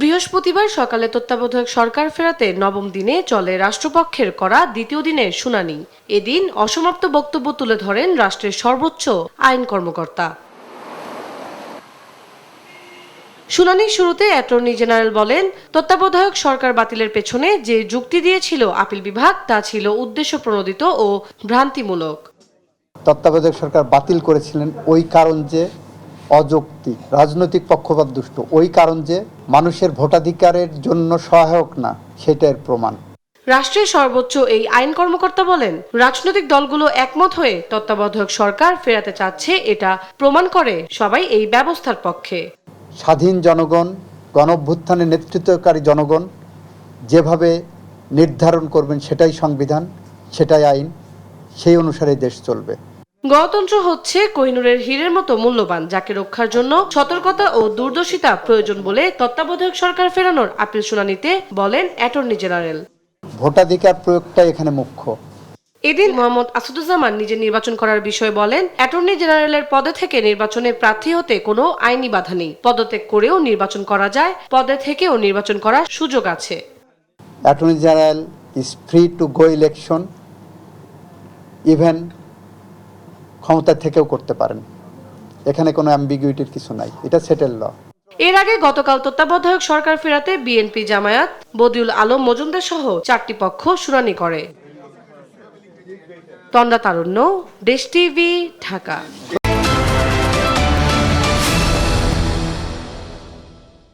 বৃহস্পতিবার সকালে তত্ত্বাবধায়ক সরকার ফেরাতে নবম দিনে চলে রাষ্ট্রপক্ষের করা দ্বিতীয় দিনের শুনানি। এদিন অসমাপ্ত বক্তব্য তুলে ধরেন রাষ্ট্রের সর্বোচ্চ আইন কর্মকর্তা। শুনানির শুরুতে অ্যাটর্নি জেনারেল বলেন, তত্ত্বাবধায়ক সরকার বাতিলের পেছনে যে যুক্তি দিয়েছিল আপিল বিভাগ তা ছিল উদ্দেশ্যপ্রণোদিত ও ভ্রান্তিমূলক। তত্ত্বাবধায়ক সরকার বাতিল করেছিলেন ওই কারণ যে অযৌক্তিক, রাজনৈতিক পক্ষপাতদুষ্ট, ওই কারণ যে মানুষের ভোটাধিকারের জন্য সহায়ক না, সেটার প্রমাণ। রাষ্ট্রের সর্বোচ্চ এই আইন কর্মকর্তা বলেন, রাজনৈতিক দলগুলো একমত হয়ে তত্ত্বাবধায়ক সরকার ফেরাতে চাচ্ছে, এটা প্রমাণ করে সবাই এই ব্যবস্থার পক্ষে। স্বাধীন জনগণ, গণঅভ্যুত্থানের নেতৃত্বকারী জনগণ যেভাবে নির্ধারণ করবেন সেটাই সংবিধান, সেটাই আইন, সেই অনুসারে দেশ চলবে। গণতন্ত্র হচ্ছে কোহিনূরের হীরের মতো মূল্যবান, যাকে রক্ষার জন্য সতর্কতা ও দূরদর্শিতা প্রয়োজন বলে তত্ত্বাবধায়ক সরকার ফেরানোর আপিল শুনানিতে বলেন অ্যাটর্নি জেনারেল। ভোটাধিকার প্রয়োগটা এখানে মুখ্য। এদিন মোহাম্মদ আসাদুজ্জামান নিজে নির্বাচন করার বিষয়ে বলেন, অ্যাটর্নি জেনারেলের পদে থেকে নির্বাচনে প্রার্থী হতে কোনো আইনি বাধা নেই। পদত্যাগ করেও নির্বাচন করা যায়, পদে থেকেও নির্বাচন করার সুযোগ আছে। Attorney general is free to go election, even ক্ষমতা থেকেও করতে পারেন। এখানে কোনো অ্যাম্বিগুইটির কিছু নাই, এটা সেটেল ল। এর আগে গতকাল তত্ত্বাবধায়ক সরকার ফেরাতে বিএনপি, জামায়াত, বদিউল আলম মজুমদার সহ 4টি পক্ষ শুনানি করে। তন্দ্রা তারুণ্য, দেশ টিভি, ঢাকা।